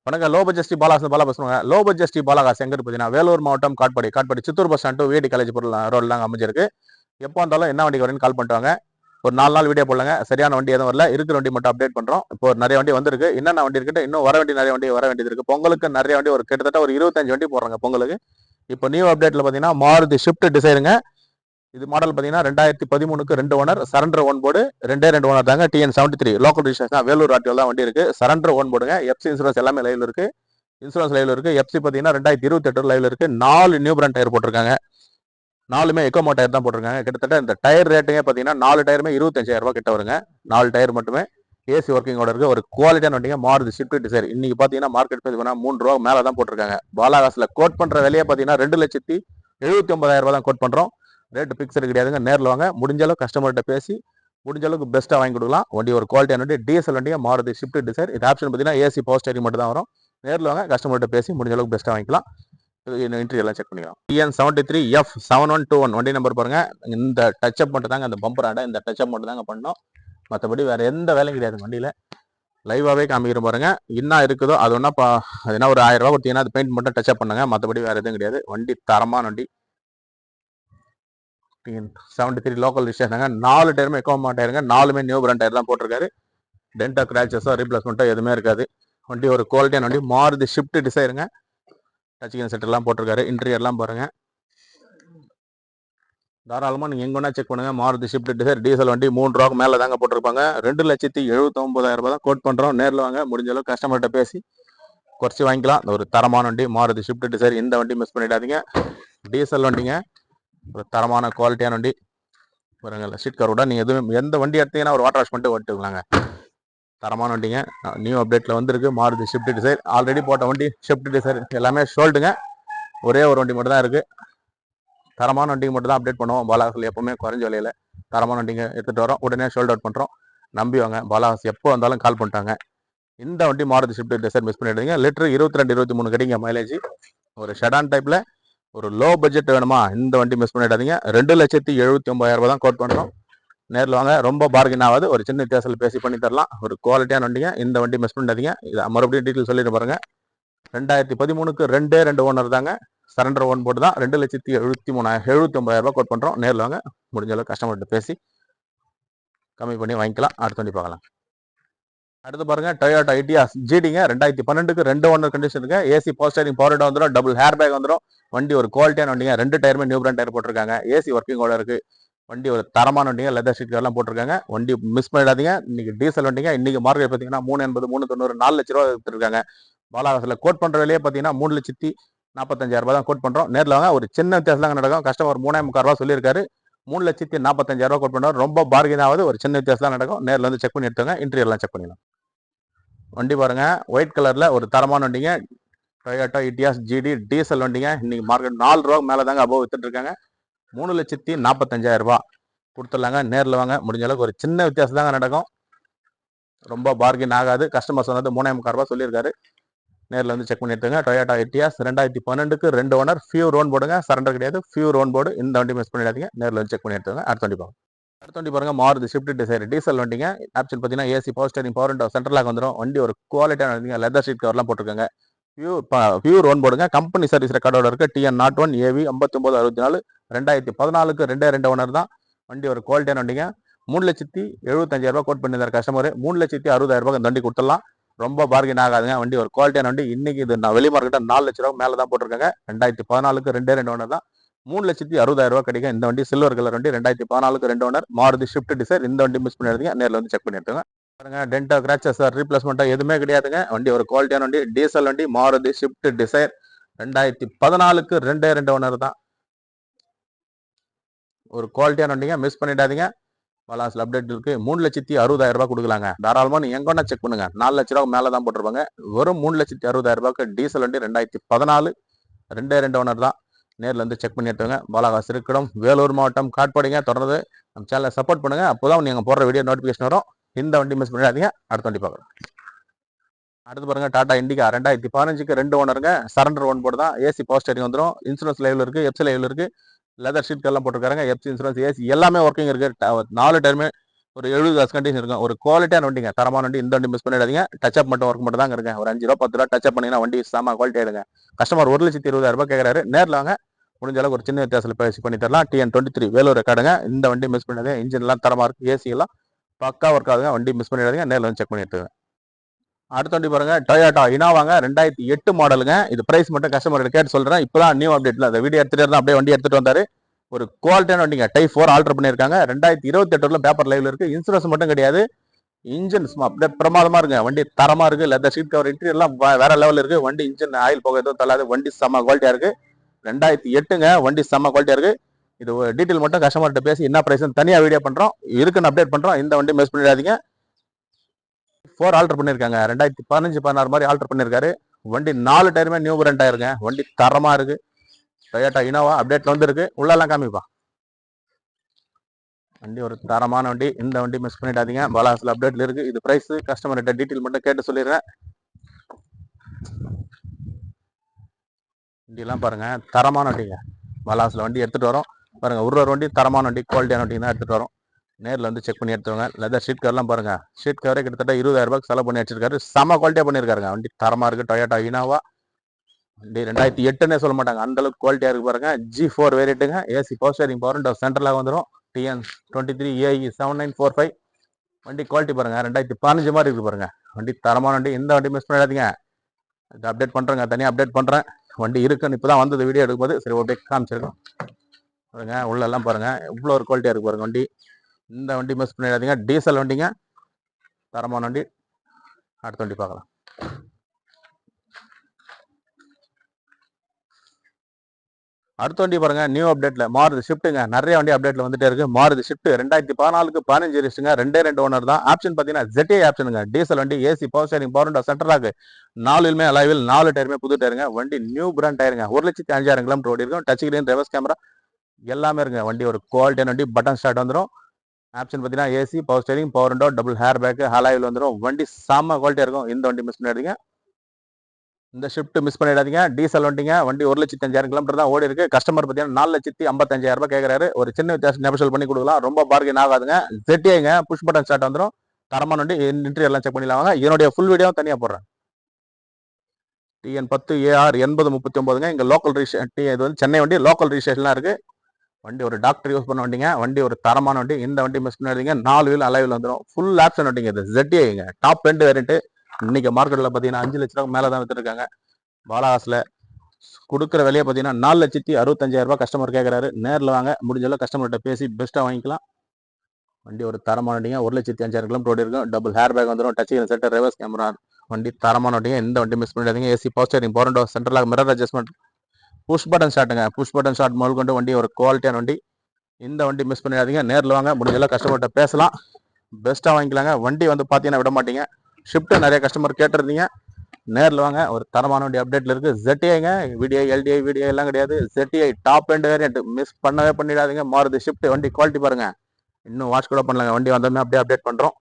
வணக்கம். Low budget Bala's Bala பேசுவாங்க. Low budget பாலாகாஸ் எங்க பார்த்தீங்கன்னா வேலூர் மாவட்டம் காட்பாடி சித்தூர் பஸ் ஸ்டாண்ட் வேடி காலேஜ் ரோட்ல தாங்க அமைஞ்சிருக்கு. எப்போ வந்தாலும் என்ன வண்டி வரேன்னு கால் பண்ணிட்டு ஒரு 4 நாள் வீடியோ போடலாங்க. சரியான வண்டி எதுவும் வரல, இருக்கிற வண்டி மட்டும் அப்டேட் பண்றோம். இப்போ நிறைய வண்டி வந்திருக்கு. என்னென்ன வண்டி இருக்கு, இன்னும் வர வேண்டியது இருக்கு. பொங்கலுக்கு நிறைய வண்டி, ஒரு கிட்டத்தட்ட ஒரு 25 வண்டி போடுறாங்க பொங்கலுக்கு. இப்போ நியூ அப்டேட்ல பாத்தீங்கன்னா மாருதி ஷிஃப்ட் டிசைருங்க. இது மாடல் பாத்தீங்கன்னா 2013க்கு 2 ஓனர், சரண்டர் 1 போர்டு, 2 ஓனர் தாங்க. TN73 local registration Vellore RTO தான் வண்டி இருக்கு. சரண்டர் 1 போடுங்க. எஃப்சி இன்சூரன்ஸ் எல்லாமே லைவ்ல இருக்கு. இன்சூரன்ஸ் லைவ்ல இருக்கு. எஃப்சி பாத்தீங்கன்னா 2028 லைவ்ல இருக்கு. 4 நியூ பிராண்ட் டயர் போட்டிருக்காங்க. 4மே எக்கோமோ டயர் தான் போட்டிருக்காங்க. கிட்டத்தட்ட இந்த டயர் ரேட்டுங்க பாத்தீங்கன்னா 4 டயருமே 25,000 ரூபாய் கிட்ட வருங்க. 4 டயர் மட்டுமே ஏசி ஒர்க்கிங்கோட இருக்கு. ஒரு குவாலிட்டியான வண்டிங்க மாருதி ஷிஃப்ட் டிசைர். இன்னைக்கு பாத்தீங்கன்னா மார்க்கெட் பிரைஸ் 3 ரூபா மேல தான் போட்டிருக்காங்க. பாலாகாஸ்ல கோட் பண்ற விலையே பாத்தீங்கன்னா 2,79,000 ரூபாய் தான் கோட் பண்றோம். ரேட் பிக்சர் கிடையாதுங்க. நேரில் வாங்க, முடிஞ்ச அளவுக்கு கஸ்டமர்கிட்ட பேசி முடிஞ்ச அளவுக்கு பெஸ்ட்டாக வாங்கி கொடுக்கலாம். வண்டி ஒரு குவாலிட்டியான வண்டி, டீசல் வண்டிங்க மாருதி ஷிஃப்ட் டிசைர். இது ஆப்ஷன் பார்த்தீங்கன்னா ஏசி பவர் ஸ்டேரிங் மட்டும் தான் வரும். நேரில் வாங்க, கஸ்டமர்கிட்ட பேசி முடிஞ்ச அளவுக்கு பெஸ்ட்டாக வாங்கிக்கலாம். இன்டர்வியூ எல்லாம் செக் பண்ணிக்கலாம். TN73F7121 வண்டி நம்பர் பாருங்க. இந்த டச்சப் மட்டும் தாங்க, அந்த பம்பர் ஆட இந்த டச்சப் மட்டும் தாங்க பண்ணோம். மற்றபடி வேற எந்த வேலையும் கிடையாது வண்டியில. லைவாவே காமிக்கிற பாருங்க. என்ன இருக்குதோ அது ஒன்னா அது என்ன ஒரு 1000 ரூபாய் கொடுத்தீங்கன்னா அது பெயிண்ட் மட்டும் டச்சப் பண்ணுங்க. மற்றபடி வேற எதுவும் கிடையாது. வண்டி தரமான வண்டி. 73 லோக்கல் ரிஜிஸ்ட்ரேஷன். 4 டயருமே எக்கோமா டயருங்க. 4மே நியூ பிராண்ட் டயர் தான் போட்டிருக்காரு. டென்டா கிராச்சஸோ ரீப்ளேஸ்மெண்ட்டோ எதுவுமே இருக்காது. வண்டி ஒரு குவாலிட்டியான வண்டி, மாருதி ஷிஃப்ட் டிசைருங்க. டச்சிங் செட்டர்லாம் போட்டிருக்காரு. இன்டீரியர்லாம் பாருங்க. தாராளமாக நீங்கள் எங்கன்னா செக் பண்ணுங்க. மாருதி ஷிஃப்ட் டிசைர் டீசல் வண்டி 3 ரூபாய்க்கு மேலே தாங்க போட்டிருப்பாங்க. 2,79,000 ரூபாய் தான் கோட் பண்ணுறோம். நேரில் வாங்க, முடிஞ்ச அளவுக்கு கஸ்டமர்கிட்ட பேசி குறைச்சி வாங்கிக்கலாம். ஒரு தரமான வண்டி மாருதி ஷிஃப்ட் டிசைர். இந்த வண்டி மிஸ் பண்ணிடாதீங்க. டீசல் வண்டிங்க, ஒரு தரமான குவாலிட்டியான வண்டி பாருங்க. சீட் கரோட நீங்கள் எதுவும் எந்த வண்டி எடுத்தீங்கன்னா ஒரு வாட்டர் வாஷ் பண்ணிட்டு ஓட்டுக்கலாங்க. தரமான வண்டிங்க. நியூ அப்டேட்ல வந்திருக்கு மாருதி ஷிஃப்ட் டிசைர். ஆல்ரெடி போட்ட வண்டி ஷிஃப்ட் டிசைர் எல்லாமே சோல்டுங்க. ஒரே ஒரு வண்டி மட்டும் தான் இருக்கு. தரமான வண்டிக்கு மட்டும் தான் அப்டேட் பண்ணுவோம். பாலாகாஸ் எப்பவுமே குறைஞ்ச விலையில தரமான வண்டிங்க எடுத்துட்டு வரோம். உடனே ஷோல்ட் அவுட் பண்றோம். நம்பி வாங்க. பாலாகாஸ் எப்போ வந்தாலும் கால் பண்ணிட்டாங்க. இந்த வண்டி மாருதி ஷிஃப்ட் டிசைர் மிஸ் பண்ணிடுங்க. லிட்டர் 22-23 கிடைங்க மைலேஜ். ஒரு ஷெடான் டைப்ல ஒரு லோ பட்ஜெட் வேணுமா, இந்த வண்டி மிஸ் பண்ணிடாதீங்க. 2,79,000 ரூபாய் தான் கோட் பண்றோம். நேரில் வாங்க. ரொம்ப பார்கின் ஆகாது. ஒரு சின்ன வித்தியாசத்தில் பேசி பண்ணி தரலாம். ஒரு குவாலிட்டியான வண்டிங்க. இந்த வண்டி மிஸ் பண்ணிடாதீங்க. இது மறுபடியும் டீட்டெயில் சொல்லிட்டு பாருங்க. 2013க்கு 2 ஓனர் தாங்க. சரண்டர் 1 போட்டு தான் 2,73,000 ரூபாய் கோட் பண்றோம். நேரில் வாங்க, முடிஞ்ச அளவுக்கு கஸ்டமர்கிட்ட பேசி கம்மி பண்ணி வாங்கிக்கலாம். அடுத்த வண்டி பார்க்கலாம். அடுத்து பாருங்க டொயோட்டா இட்டியாஸ் ஜிடிங்க. 2012க்கு 2 ஓனர் கண்டிஷனுங்க. AC power steering power window வந்துடும். டபுள் ஹேர் பேக் வந்துடும். வண்டி ஒரு குவாலிட்டியான வண்டிங்க. 2 டயருமே நியூ பிராண்ட் டயர் போட்டிருக்காங்க. ஏசி ஒர்க்கிங்கோட இருக்கு. வண்டி ஒரு தரமான வண்டிங்க. லெதர் ஷீட் எல்லாம் போட்டிருக்காங்க. வண்டி மிஸ் பண்ணிடாதீங்க. இன்னைக்கு டீசல் வண்டிங்க. இன்னைக்கு மார்க்கெட் பார்த்தீங்கன்னா 380, 390, 4 லட்ச ரூபா எடுத்துருக்காங்க. பாலாகாஸ்ல கோட் பண்ற விலையே பார்த்தீங்கன்னா 3,45,000 ரூபாய் தான் கோட் பண்றோம். நேரில் வாங்க. ஒரு சின்ன வித்தியாசம் தான் நடக்கும். கஸ்டமர் 3,45,000 ரூபாய் சொல்லியிருக்காரு. 3,45,000 ரூபாய் கோட் பண்றோம். ரொம்ப பார்கின் ஆகுது. ஒரு சின்ன வித்தியாசம் தான் நடக்கும். நேரில் வந்து செக் பண்ணி எடுத்துங்க. இன்டீரியர்லாம் செக் பண்ணிடலாம். வண்டி பாருங்க, ஒயிட் கலர்ல ஒரு தரமான வண்டிங்க. டொயோட்டா இட்டியாஸ் ஜிடி டீசல் வண்டிங்க. இன்னைக்கு மார்க்கெட் 4 ரூபா மேல தாங்க அபோவ் வித்துட்டு இருக்காங்க. 3,45,000 ரூபாய் கொடுத்துடலாங்க. நேரில் வாங்க. முடிஞ்ச அளவுக்கு ஒரு சின்ன வித்தியாசம் தாங்க நடக்கும். ரொம்ப பார்கின் ஆகாது. கஸ்டமர் சொன்னது 3,45,000 ரூபாய் சொல்லியிருக்காரு. நேரில் வந்து செக் பண்ணி எடுத்துங்க. டொயோட்டா இட்டியாஸ் 2012க்கு 2 ஓனர், ஃபியூர் ஓன் போடுங்க. சரண்டர் கிடையாது, ஃபியூர் ஓன் போர்டு. இந்த வண்டி மிஸ் பண்ணிடாதீங்க. நேரில் வந்து செக் பண்ணி எடுத்துங்க. அடுத்த வண்டி பாருங்க. அடுத்த வண்டி பாருங்க, மாருதி ஷிஃப்ட் டிசைர் டீசல் வண்டிங்க. ஆப்ஷன் பார்த்தீங்கன்னா AC power steering power window central lock வந்துடும். வண்டி ஒரு குவாலிட்டியான வண்டிங்க. லெதர் ஷீட் கவர்லாம் போட்டிருக்காங்க. பியூர் ஓன் போடுங்க. கம்பெனி சர்வீஸ் ரெக்கார்டோட இருக்கு. TN01 AV 5964. 2014க்கு 2 ஓனர் தான். வண்டி ஒரு குவாலிட்டியான வண்டிங்க. 3,75,000 ரூபாய் கோட் பண்ணியிருந்தார் கஸ்டமர். 3,60,000 ரூபாய் வண்டி கொடுத்துடலாம். ரொம்ப பார்கின் ஆகாதுங்க. வண்டி ஒரு குவாலிட்டியான வண்டி. இன்னைக்கு இது வெளி மார்க்கெட்டா 4 லட்ச ரூபாய் மேல தான் போட்டிருக்காங்க. 2014க்கு 2 ஓனர் தான். 3,60,000 ரூபாய் கிடைக்கும். இந்த வண்டி சில்வர் கலர் வண்டி. 2014க்கு 2 ஓனர் மாருதி ஷிஃப்ட் டிசைர். இந்த வண்டி மிஸ் பண்ணிடுறீங்க. நேரில் வந்து செக் பண்ணி எடுத்துங்க. பாருங்க, டென்டா கிராச்சஸ் ரீப்ளேஸ்மெண்ட் எதுவுமே கிடையாதுங்க. வண்டி ஒரு குவாலிட்டியான வண்டி. டீசல் வண்டி மாருதி ஷிஃப்ட் டிசைர். 2014க்கு 2 ஓனர் தான். ஒரு குவாலிட்டியான வண்டிங்க. மிஸ் பண்ணிடாதீங்க. பாலாஸ்ல அப்டேட் இருக்கு. 3,60,000 ரூபாய் கொடுக்கலாங்க. தாராளமா நீங்க எங்கன்னா செக் பண்ணுங்க. 4 லட்ச ரூபாய் மேல தான் போட்டிருப்பாங்க. வெறும் 3,60,000 ரூபாய்க்கு டீசல் வண்டி. 2014 2 ஓனர் தான். நேரில் வந்து செக் பண்ணி எடுத்துங்க. பாலாகாஸ் இருக்கணும், வேலூர் மாவட்டம் காட்பாடிங்க. தொடர்ந்து நம்ம சேனலை சப்போர்ட் பண்ணுங்க. அப்போதான் நீங்க போடுற வீடியோ நோட்டிபிகேஷன் வரும். இந்த வண்டி மிஸ் பண்ணிடாதீங்க. அடுத்த வண்டி பார்க்கலாம். அடுத்து பாருங்க, டாடா இண்டிகா 2015க்கு 2 ஓனருங்க. சரண்டர் 1 போர்டு தான். ஏசி பவர் ஸ்டேரிங் வந்துடும். இன்சூரன்ஸ் லைவ்ல இருக்கு, எஃப்சி லைவ்ல இருக்கு. லெதர் ஷீட் எல்லாம் போட்டிருக்காங்க. எஃப்சி இன்சூரன்ஸ் ஏசி எல்லாமே ஒர்க்கிங் இருக்கு. 4 டயருமே ஒரு 70,000 கண்டிஷன் இருக்கும். ஒரு குவாலிட்டியான வண்டிங்க, தரமான வண்டி. இந்த வண்டி மிஸ் பண்ணிடாதீங்க. டச்சப் மட்டும் ஒர்க் மட்டும் தாங்க இருங்க. ஒரு 5 ரூபா 10 ரூபா டச்சப் பண்ணீங்கன்னா வண்டி செம குவாலிட்டி ஆயிடுங்க. கஸ்டமர் 1,20,000 கேட்கறாரு. நேரில் வாங்க, முடிஞ்ச அளவுக்கு ஒரு சின்ன வித்தியாசத்தில் பேசி பண்ணி தரலாம். TN23 வேலூர் ரெக்கார்டுங்க. இந்த வண்டி மிஸ் பண்ணாதீங்க. இன்ஜின் எல்லாம் தரமா இருக்கு, ஏசி எல்லாம் பக்கா ஒர்க் ஆகுதுங்க. வண்டி மிஸ் பண்ணிடாதீங்க, நேரில் வந்து செக் பண்ணி எடுத்துங்க. அடுத்த வண்டி பாருங்க, டொயோட்டா இனோவாங்க, 2008 மாடலுங்க. இது பிரைஸ் மட்டும் கஸ்டமர் கேட்டு சொல்றேன். இப்பதான் நியூ அப்டேட்ல அந்த வீடியோ எடுத்துட்டு இருந்தா அப்படியே வண்டி எடுத்துட்டு வந்தாரு. ஒரு குவாலிட்டியான வண்டிங்க, டைப் 4 ஆல்டர் பண்ணியிருக்காங்க. 2028 பேப்பர் லைவ்ல இருக்கு. இன்சூரன்ஸ் மட்டும் கிடையாது. இன்ஜின் அப்படியே பிரமாதமா இருக்கு. வண்டி தரமா இருக்கு. லெதர் சீட் கவர், இன்டீரியர் எல்லாம் வேற லெவல் இருக்கு. வண்டி இன்ஜின் ஆயில் போக எதுவும் தள்ளாது. வண்டி செம்ம குவாலிட்டியா இருக்கு. 2008ங்க, வண்டி செம்ம குவாலிட்டியா இருக்கு. இது டீட்டெயில் மட்டும் கஸ்டமர்கிட்ட பேசி என்ன பிரைஸ் தனியா வீடியோ பண்றோம், இருக்குன்னு அப்டேட் பண்றோம். இந்த வண்டி மிஸ் பண்ணிடாதீங்க. 4 ஆல்டர் பண்ணிருக்காங்க. 2015 16 மாதிரி ஆல்டர் பண்ணிருக்காரு. வண்டி 4 டயருமே நியூ பிராண்ட் டயருங்க. வண்டி தரமா இருக்கு. டொயோட்டா இனோவா அப்டேட்ல வந்து இருக்கு. உள்ளெல்லாம் காமிப்பா. வண்டி ஒரு தரமான வண்டி. இந்த வண்டி மிஸ் பண்ணிடாதீங்க. பாலாஸ்ல அப்டேட்ல இருக்கு. இது பிரைஸ் கஸ்டமர்கிட்ட டீட்டெயில் மட்டும் கேட்டு சொல்லிடுறேன். வண்டி எல்லாம் பாருங்க, தரமான வண்டிங்க. பாலாஸ்ல வண்டி எடுத்துட்டு வரோம் பாருங்க. ஒரு வண்டி தரமான வண்டி, குவாலிட்டியான வண்டி தான் எடுத்துட்டு வரோம். நேரில் வந்து செக் பண்ணி எடுத்துவாங்க. லெதர் ஷீட் கவர்லாம் பாருங்க. ஷீட் கவரே கிட்டத்தட்ட 20,000 செலவு பண்ணி வச்சிருக்காரு. செம குவாலிட்டியா பண்ணிருக்காருங்க. வண்டி தரமா இருக்கு. டொயோட்டா இனோவா வண்டி 2008னே சொல்ல மாட்டாங்க, அந்த அளவுக்கு குவாலிட்டியா இருக்கு பாருங்க. G4 வேரியட்டுங்க. AC power steering power window central lock வந்துடும். TN23 AE 7945 வண்டி குவாலிட்டி பாருங்க. 2015 மாதிரி இருக்கு பாருங்க. வண்டி தரமான வண்டி. இந்த வண்டி மிஸ் பண்ணிடாதீங்க. அப்டேட் பண்றேங்க, தனியாக அப்டேட் பண்றேன். வண்டி இருக்குன்னு இப்பதான் வந்தது வீடியோ எடுக்கும்போது. சரி, ஓகே காமிச்சிருக்கோம் பாருங்க. உள்ள எல்லாம் பாருங்க, இவ்வளோ ஒரு குவாலிட்டியா இருக்கு பாருங்க வண்டி. இந்த வண்டி மிஸ் பண்ணிடாதீங்க. டீசல் வண்டிங்க, தரமான வண்டி. அடுத்த வண்டி பார்க்கலாம். அடுத்த வண்டி பாருங்க, நியூ அப்டேட்ல மாருதி ஷிஃப்ட்டுங்க. நிறைய வண்டி அப்டேட்ல வந்துட்டே இருக்கு. மாருதி ஷிஃப்ட் 2014க்கு 15 ரிஸ்ட்டுங்க. 2 ஓனர் தான். ஆப்ஷன் பாத்தீங்கன்னா ZA ஆப்ஷனுங்க. டீசல் வண்டி, AC power steering power window central lock, 4லுமே அலைவில், 4 டயருமே புது டயருங்க. வண்டி நியூ பிராண்ட் டயருங்க. 1,05,000 கிலோமீட்டர் ஓடி இருக்கும். டச் ஸ்கிரீன், ரிவர்ஸ் கேமரா எல்லாமே இருக்குங்க. வண்டி ஒரு குவாலிட்டியான வண்டி. பட்டன் ஸ்டார்ட் வந்துடும். ஆப்ஷன் பார்த்தீங்கன்னா AC power steering power window double air bag ஹலாயில் வந்துடும். வண்டி செம்ம குவாலிட்டியா இருக்கும். இந்த வண்டி மிஸ் பண்ணிடாதீங்க. இந்த ஷிஃப்ட் மிஸ் பண்ணிடாதீங்க. டீசல் வண்டிங்க. வண்டி 1,05,000 கிலோமீட்டர் தான் ஓடி இருக்கு. கஸ்டமர் பார்த்தீங்கன்னா 4,55,000 கேட்கறாரு. ஒரு சின்ன வித்தியாசம் நெபோஷியல் பண்ணி கொடுக்கலாம். ரொம்ப பார்கெயின் ஆகாதுங்க. ZAங்க, புஷ் பட்டன் ஸ்டார்ட் வந்துடும். தரமான வண்டி. இன்டீரியர் எல்லாம் செக் பண்ணிடலாம். இதனுடைய ஃபுல் வீடியோ தனியா போடுறேன். TN10 AR 8039ங்க. இங்க லோக்கல் ரிஜிஸ்ட்ரேஷன். இது வந்து சென்னை வண்டி, லோக்கல் ரிஜிஸ்ட்ரேஷன்லாம் இருக்கு. வண்டி ஒரு டாக்டர் யூஸ் பண்ண வண்டிங்க. வண்டி ஒரு தரமான வண்டி. இந்த வண்டி மிஸ் பண்ணிடாதீங்க. 4 வீல் அலைவில் வந்துடும். ஃபுல் ஆப்ஷன் வண்டிங்க. இது ZAங்க, டாப் எண்ட் வேரியன்ட். இன்னைக்கு மார்க்கெட்ல பார்த்தீங்கன்னா 5 லட்ச ரூபாய் மேலே தான் வித்துருக்காங்க. பாலாஸ்ல கொடுக்குற விலையை பார்த்தீங்கன்னா 4,65,000 கஸ்டமர் கேட்கறாரு. நேரில் வாங்க, முடிஞ்சளவு கஸ்டமர்கிட்ட பேசி பெஸ்ட்டாக வாங்கிக்கலாம். வண்டி ஒரு தரமான வண்டிங்க. 1,05,000 கிலோமீட்டர் ஓடி இருக்கும். டபுள் ஹேர் பேக் வந்துடும். டச் ஸ்கிரீன் செட்டர், ரிவர்ஸ் கேமரா. வண்டி தரமான வண்டிங்க. இந்த வண்டி மிஸ் பண்ணிடாதீங்க. AC power steering power window central lock mirror adjustment, push button ஸ்டார்ட்டுங்க. புஷ் பட்டன் ஸ்டார்ட் முதல் கொண்டு வண்டி ஒரு குவாலிட்டியான வண்டி. இந்த வண்டி மிஸ் பண்ணிடாதீங்க. நேரில் வாங்க, முடிஞ்சளவு கஸ்டமர்கிட்ட பேசலாம், பெஸ்ட்டாக வாங்கிக்கலாங்க. வண்டி வந்து பார்த்தீங்கன்னா விட மாட்டீங்க. ஷிஃப்ட் நிறைய கஸ்டமர் கேட்டிருந்தீங்க. நேரில் வாங்க, ஒரு தரமான வண்டி அப்டேட்ல இருக்கு. ZAங்க. VDI LDI VDI எல்லாம் கிடையாது. ZA top end variant. Miss பண்ணவே பண்ணிடாதீங்க. மாருதி ஷிஃப்ட் வண்டி குவாலிட்டி பாருங்க. இன்னும் வாட்ச் கூட பண்ணலாங்க. வண்டி வந்தோமே அப்படியே அப்டேட் பண்றோம்.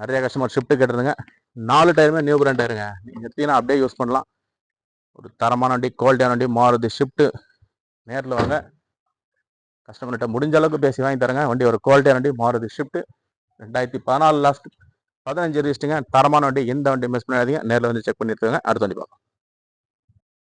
நிறைய கஸ்டமர் ஷிஃப்ட் கேட்டிருந்தீங்க. 4 டயருமே நியூ பிராண்ட் டயருங்க. நீங்க எடுத்தீங்கன்னா அப்படியே யூஸ் பண்ணலாம். ஒரு தரமான வண்டி, குவாலிட்டியான வண்டி, மாருதி ஷிஃப்ட். நேரில் வாங்க, கஸ்டமர்கிட்ட முடிஞ்ச அளவுக்கு பேசி வாங்கி தரங்க. வண்டி ஒரு குவாலிட்டியான வண்டி, மாருதி ஷிஃப்ட். 2014 லாஸ்ட் 15 ரிஜிஸ்ட்ரிங்க. தரமான வண்டி. இந்த வண்டி மிஸ் பண்ணாதீங்க. நேரில் வந்து செக் பண்ணி எடுத்துங்க. அடுத்த வண்டி பார்க்கலாம்.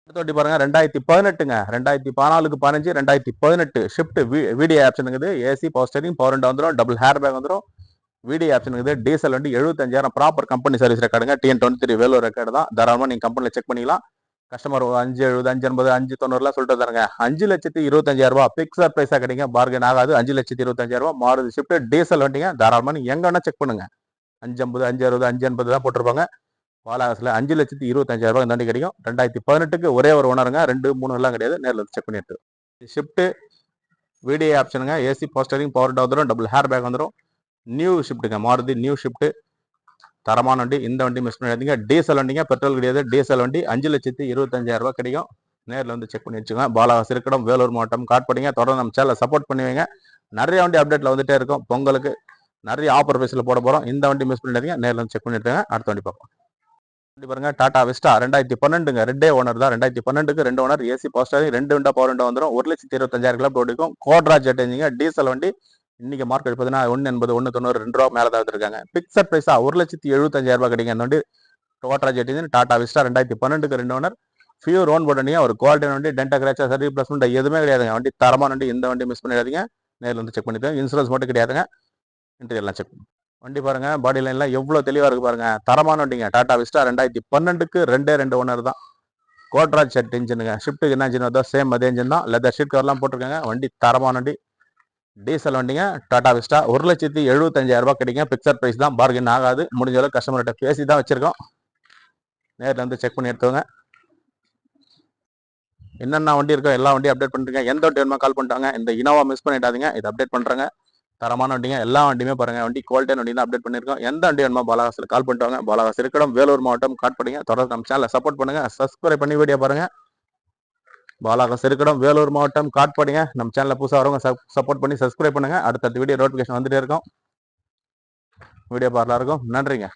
அடுத்த வண்டி பாருங்க, 2018ங்க. 2014க்கு 15, 2018 ஷிஃப்ட் VDI ஆப்ஷன் இருக்குது. AC power steering power window வந்துடும். டபுள் ஹேர் பேக் வந்துடும். VDI ஆப்ஷன் இருக்குது. டீசல் வண்டி 75,000 ப்ராப்பர் கம்பெனி சர்வீஸ் ரெக்கார்டுங்க. TN23 வேலூர் ரெக்கார்டு தான். தாராளமாக நீங்கள் கம்பெனியில் செக் பண்ணிக்கலாம். கஸ்டமர் 570, 580, 590 சொல்லிட்டு தராங்க. 5,25,000 பிக்சர் பிரைஸா கிடைங்க. பார்கென் ஆகாது. 5,25,000 மாருதி ஷிஃப்ட் டீசல் வண்டிங்க. தாராளமாக நீங்க எங்க வேணா செக் பண்ணுங்க. 550, 560, 580 தான் போட்டிருப்பாங்க. பாலாகஸ்ல 5,25,000 இந்த வண்டி கிடைக்கும். 2018க்கு ஒரே ஒரு ஓனருங்க. 2, 3 எல்லாம் கிடையாது. நேரில் செக் பண்ணிட்டு ஷிஃப்ட் VDI ஆப்ஷனுங்க. AC power steering power window வந்துடும். டபுள் ஹேர் பேக் வந்துடும். நியூ ஷிஃப்ட்டுங்க. Maruti new Swift. தரமான வண்டி. இந்த வண்டி மிஸ் பண்ணிடாதீங்க. டீசல் வண்டிங்க. பெட்ரோல் கிடையாது. டீசல் வண்டி. 5,25,000 கிடைக்கும். நேரில் வந்து செக் பண்ணி வச்சுக்கோங்க. பாலாகாஸ் இருக்கடம், வேலூர் மாவட்டம், காட்பாடிங்க. தொடர்ந்து நம்ம சேனலை சப்போர்ட் பண்ணுவீங்க. நிறைய வண்டி அப்டேட்ல வந்துட்டே இருக்கும். பொங்கலுக்கு நிறைய ஆஃபர் பிரைஸ்ல போட போறோம். இந்த வண்டி மிஸ் பண்ணிடாதீங்க. நேரில் வந்து செக் பண்ணி எடுத்துங்க. அடுத்த வண்டி பார்ப்போம். வண்டி பாருங்க, டாடா விஸ்டா 2012ங்க. 2 ஓனர் தான். 2012க்கு 2 owner. AC power steering 2 window power window வந்துடும். 1,25,000 கிலோமீட்டர் ஓடிக்கும். கோட்ரா ஜெட் என்ஜிங்க. டீசல் வண்டி. இன்னைக்கு மார்க்கெட் பார்த்தீங்கன்னா 180 190 2 ரூபா மேலே தான் இருக்காங்க. பிக்சட் பிரைஸா 1,75,000 கிடைக்கும். அந்த வண்டி டோட்டரா ஜெட் இன்ஜின் டாடா விஸ்டா 2012க்கு 2 ஓனர் ஃபியூர் ஓன் போட்டீங்க. ஒரு குவாலிட்டி வண்டி டென்டா கிராச்சா சர்வீ பிளஸ் எதுவுமே கிடையாதுங்க. வண்டி தரமான வண்டி. இந்த வண்டி மிஸ் பண்ணிடாதீங்க. நேரில் வந்து செக் பண்ணிட்டு இன்சூரன்ஸ் மட்டும் கிடையாதுங்க. இன்டீரியர் எல்லாம் செக் வண்டி பாருங்க. பாடி லைன்லாம் எவ்வளோ தெளிவாக இருக்கு பாருங்க. தரமான வண்டிங்க. டாடா விஸ்டா 2012க்கு 2 ஓனர் தான். கோட்ராஜ் செட் இன்ஜினுங்க. ஷிஃப்ட்டுக்கு என்ன இன்ஜின் வருதோ சேம் அதே இன்ஜின் தான். லெதர் ஷீட் கவர்லாம் போட்டிருக்காங்க. வண்டி தரமான வண்டி. டீசல் வண்டிங்க. டாடா விஸ்டா 1,75,000 கிடைக்கும். பிக்சர் பிரைஸ் தான். பார்கென் ஆகாது. முடிஞ்ச அளவுக்கு கஸ்டமர்கிட்ட பேசி தான் வச்சிருக்கோம். நேரில் வந்து செக் பண்ணி எடுத்துவங்க. என்னென்ன வண்டி இருக்கோ எல்லா வண்டியும் அப்டேட் பண்ணிருக்கேன். எந்த வண்டி வேணுமா கால் பண்ணிட்டாங்க. இந்த இனோவா மிஸ் பண்ணிடாதீங்க. இதை அப்டேட் பண்ணுறாங்க. தரமான வண்டிங்க. எல்லா வண்டியுமே பாருங்க. வண்டி குவாலிட்டியான வண்டி தான் அப்டேட் பண்ணிருக்கோம். எந்த வண்டி வேணுமா பாலாகாசில் கால் பண்ணிட்டாங்க. பாலாகாசி இருக்கடம் வேலூர் மாவட்டம் காட்படிங்க. தொடர்ந்து நம்ம சேனலை சப்போர்ட் பண்ணுங்க. சப்ஸ்கிரைப் பண்ணி வீடியோ பாருங்க. பாலாகாசி இருக்கடம் வேலூர் மாவட்டம் காட்படிங்க. நம்ம சேனலை புதுசாக வரவங்க சப்போர்ட் பண்ணி சப்ஸ்கிரைப் பண்ணுங்க. அடுத்தடுத்த வீடியோ நோட்டிஃபிகேஷன் வந்துட்டே இருக்கும். வீடியோ பார்க்கலாம் இருக்கும். நன்றிங்க.